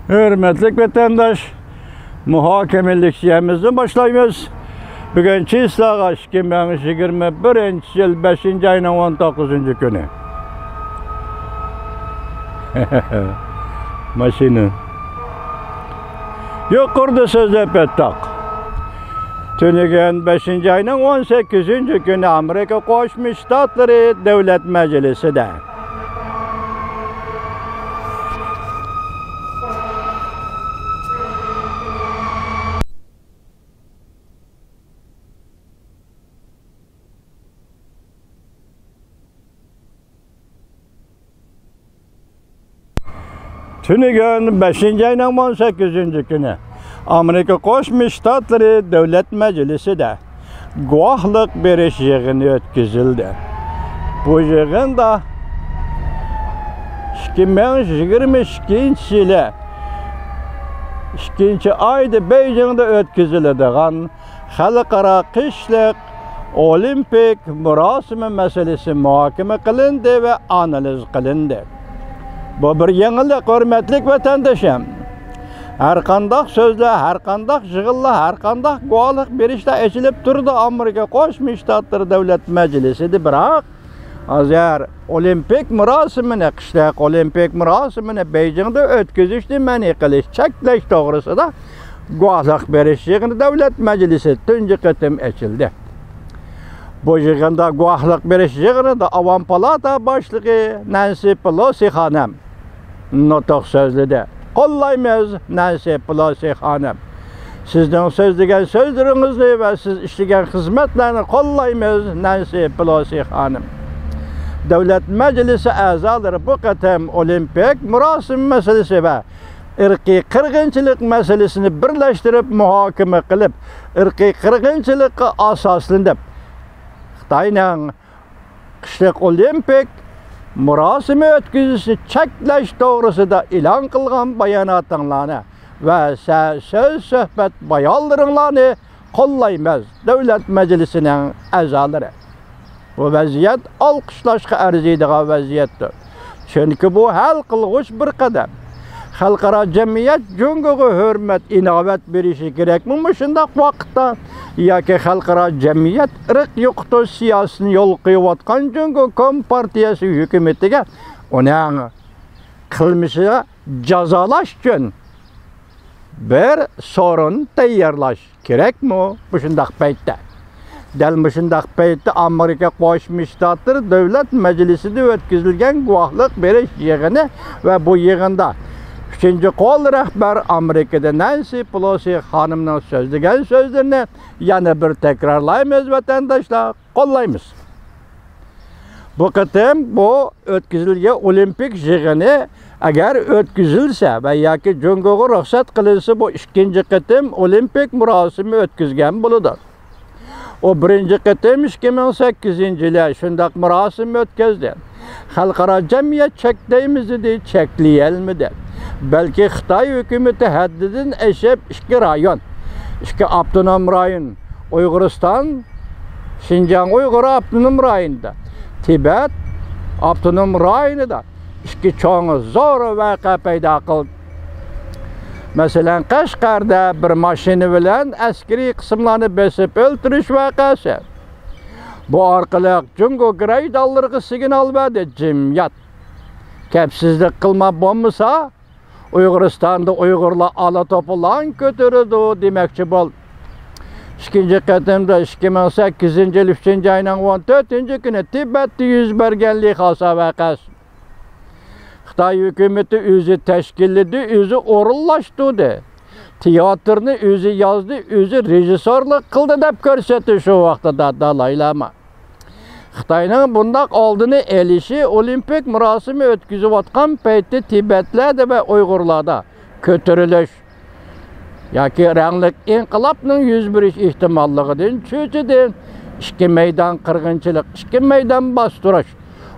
Hürmetlik vatandaş, muhakemelikçiyemizi başlayımız. Bugünkü islağa 2021 yıl 5. ayının 19. günü. Maşını. Yukarıda sözle pettak. Tünügen 5. ayının 18. günü Amerika Koşmuş Ştatları Devlet Meclisi de. Tünügen 5. ayının 18. günü Amerika Koşmuş Ştatları Devlet Meclisi de guahlık beriş yığını ötküzüldü. Bu yığında 2022 yılı 2. ayda Beijing'de ötküzüldüğün Halkara Kışlık Olimpik murasimi meselesi muhakeme kılındı ve analiz kılındı. Bu bir yenilik, hürmetlik vatandaşım. Her kandak sözle, her kandak jığılla, her kandak gualık berişte eçilip durdu Amerika Koşmuş Ştatları Devlet Meclisi'di. Bırak, azar olimpik murasimini, kışlık olimpik murasimini Beijing'de ötküzüştü, meni kılış, çekleş doğrusu da gualık beriş yığını Devlet Meclisi tüncü kıtım eçildi. Bu yığında gualık beriş yığını da Avam Palata Başlığı Nancy Pelosi hanım notok sözlüdü. Kollayımız Nancy Pelosi hanım. Sizden sözlügen sözlerinizle ve siz işlegen hizmetlerini kollayımız Nancy Pelosi hanım. Devlet Meclisi azaları bu kıtım olimpik murasim meselesi ve ırkî kırgınçılık meselesini birleştirip muhakeme kılıp ırkî kırgınçılık asaslanıp Xitayning kışlık olimpik murasimi ötküzüsü çekleş doğrusida ilan kılgan bayanatlarını ve söz söhbet bayanlarını kollayımız Devlet Meclisi'nin azaları. Bu vaziyet alkışlaşka arziydiği vaziyettir. Çünkü bu hal kılgıç bir kadem. Halkara cemiyet cüngüğü hürmet inavet berişi gerek mi şundak vakitte? Ya ki halkara cemiyet ırk yoktu siyasını yol kıyıvatkan cüngü Kompartiyası hükümetiga onun kılmışı cazalaş için bir sorun tayarlaş gerek mi bu şundak peytte? Del bu şundak peytte Amerika Koşmuş Ştatları Devlet Meclisi'de ötküzülgen guahlık beriş yığını ve bu yığında 3. kol rehber Amerika'da Nancy Pelosi hanımın sözlügen sözlerini yana bir tekrarlayımız vatandaşlar, kollayımız. Bu kıtım bu ötküzülge olimpik yığını eğer ötküzülse ve ya ki cüngüğü ruhsat kılınsa bu 2. kıtım olimpik murasimi ötküzgen buludur. O 1. kıtım 2008 yılı şundak murasimi ötküzdü. Halkara cemiyet çektiğimizi de çekleyelmedi. Belki Xitay hükümeti haddidin eşep 2 rayon. 2 abdunum rayon. Uyguristan, Şinjan Uygur abdunum rayonida. Tibet abdunum rayonida 2 çoğu zor vaka payda kıldı. Mesela Qashqarda bir maşini bilen askeri kısımlarını besip öldürüş vakası. Bu arkalık cüngü grey dallarıqı signal verdi cemiyet. Kepsizlik kılma bombasa Uyguristan'da Uygurlar ala topulan götürüdü demekçi bol. 2. kıtımda 2008 yıl 3. ayının 14. günü Tibet'te yüz bergenlik hasa vakası. Xitay hükümeti özü teşkilledi, özü orullaştırdı. Tiyatrını özü yazdı, özü rejisörlük kıldı dep görsetti şu vaxtada Dalai Lama. Xitayning bundaq oldini elişi olimpik murasimi ötküzüp atkan peytde Tibetlerde ve Uygurlarda kötürülüş yoki ranglik inqilabning yuz berish ehtimolligidan cho'chidi. 2 meydan qirg'inchilik, 2 meydan bostirish,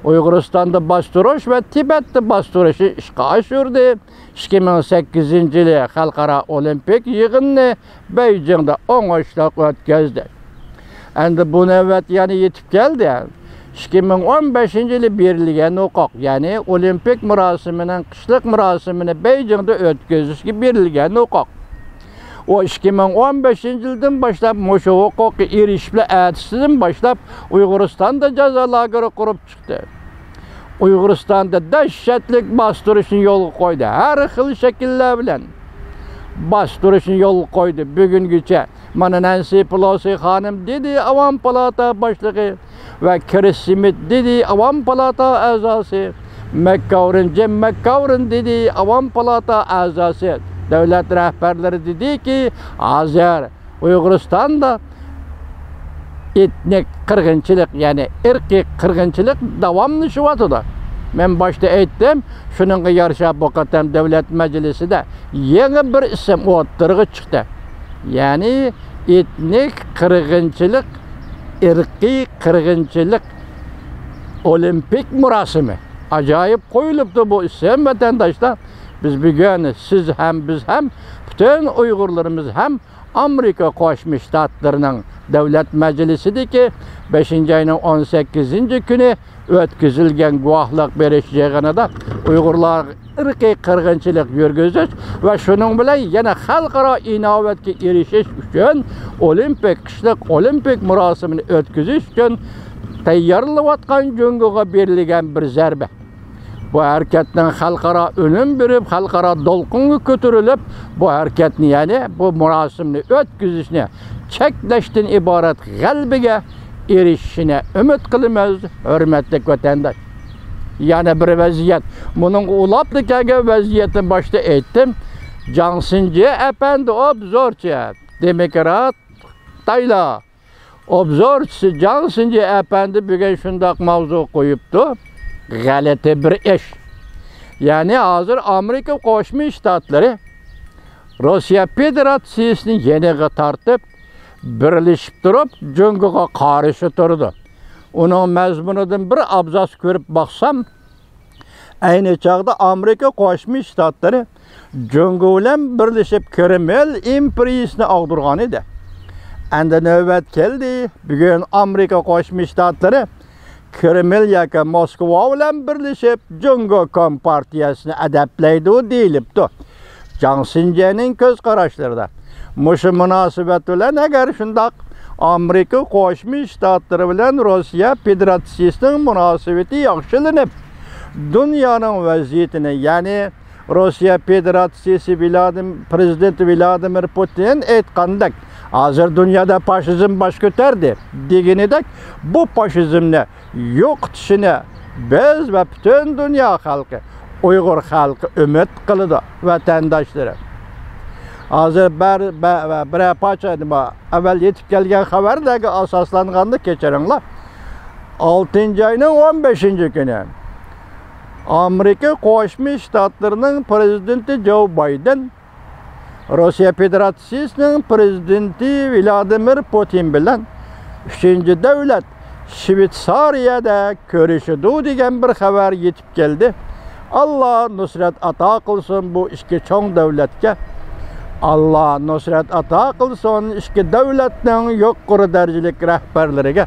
Uyg'uristonda bostirish ve Tibetda bostirishni ishga oshirdi. 2008 yılı Xalqaro olimpik yig'inni Beijing'da o'ng'ishli o'tkazdi. Endi bu navbat yana yetib keldi. 2015-yili berilgan huquq, ya'ni olimpik murosimining qishliq murosimini Beijingda o'tkazishga berilgan huquq. O 2015-yildan boshlab mushu huquqqa erishishlar atisidan boshlab Uyg'uristonda jazo lageri qurib chiqdi. Uyg'uristonda dahshatli bostirishni yo'lga qo'ydi. Har xil shakllar bilan bostirishni yo'lga qo'ydi. Bugungacha mana Nancy Pelosi xonim dedi, Avam palata boshlig'i va Chris Smith dedi, Avam palata a'zosi, Jim McGovern dedi, Avam palata a'zosi. Davlat rahbarlari dediki, hozir Uyg'uristonda etnik qirg'inchilik, ya'ni irqiy qirg'inchilik davomlashyapti. Men boshda aytdim, shuningga yarasha bu qatam davlat majlisida yangi bir ism o'tirg'i chiqdi. Ya'ni etnik qirg'inchilik, irqiy qirg'inchilik olimpik murosimi. Ajoyib qo'yilibdi bu ism vatandoshlar. Biz bugun siz ham biz ham bütün Uyg'urlarimiz ham Amerika Qo'shma Shtatlarining davlat majlisidagi 5-oyning 18-kuni o'tkazilgan guvohlik berish yig'inida Uyg'urlar irqiy qirg'inchilik yurgizish va shuning bilan yana xalqaro inovatga erishish uchun qishliq olimpik murosimini o'tkazish uchun tayyorlanayotgan jungoga berilgan bir zarba. Bu harekatdan xalqaro unum berib, xalqaro dolqinga ko'tarilib, bu harekatni, ya'ni bu murosimni o'tkazishni cheklashdan iborat g'albiga erishishini umid qilamiz, hurmatli vatandosh. Yana bir vaziyat. Buning ulabdagi vaziyatni boshda aytdim. Jansinji apandi obzorchi, demokrat Tayla obzorchisi Jansinji apandi bugun shundoq mavzu qo'yibdi. G'alati bir ish. Ya'ni hozir Amerika Qo'shma Shtatlari Rossiya Federatsiyasini yeniga tortib, birlashib turib, jungoga qarshi turdi. Uning mazmunidan bir abzas ko'rib baksam, ayni chog'da Amerika Qo'shma Shtatlari jungo bilan birlashib Kreml imperiyasini og'dirgan edi. Endi navbat keldi. Bugun Amerika Qo'shma Shtatlari Kreml yoki Moskva bilan birlashib Jungo kompartiyasini adaplaydi deyilibdi. Jansinjining ko'z qarashlarida. Mushu munosabat bilan agar shundoq Amerika Qo'shma Shtatlari bilan Rossiya Federatsiyasining munosabati yaxshilanib, dunyoning vaziyatini, ya'ni Rossiya Federatsiyasi prezidenti Vladimir Putin aytgandek, hozir dunyoda faşizm bosh ko'tardi deganidek, bu faşizmni yo'qotishini biz va butun dunyo xalqi, Uyg'ur xalqi umid qiladi vatandoshlar. Hozir bir pacha nima avval yetib kelgan xabardagi asoslanganda kechiringlar. 6-oyning 15-kuni Amerika Qo'shma Shtatlarining prezidenti Joe Biden Rossiya Federatsiyasining prezidenti Vladimir Putin bilan 3-davlat Shvetsariyada ko'rishdi degan bir xabar yetib keldi. Allah nusrat ato qilsin bu ikki cho'ng davlatga. Allah nusrat ato qilsin ikki davlatning yuqori darajalik rahbarlariga.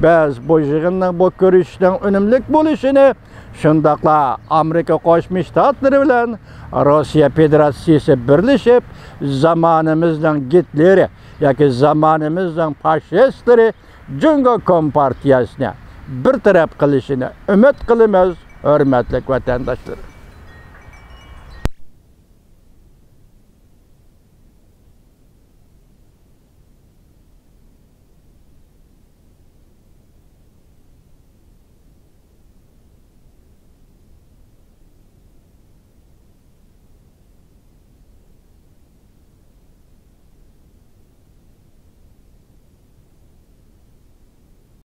Biz bu yig'inning bu ko'rishishning unumli bo'lishini shundaqla Amerika Qo'shma Shtatlari bilan Rossiya Federatsiyasi birlashib zamonimizning Gitleri yoki zamonimizning faşistleri Jungo kompartiyasini bir taraf qilishini umid qilamiz, hurmatli vatandoshlar.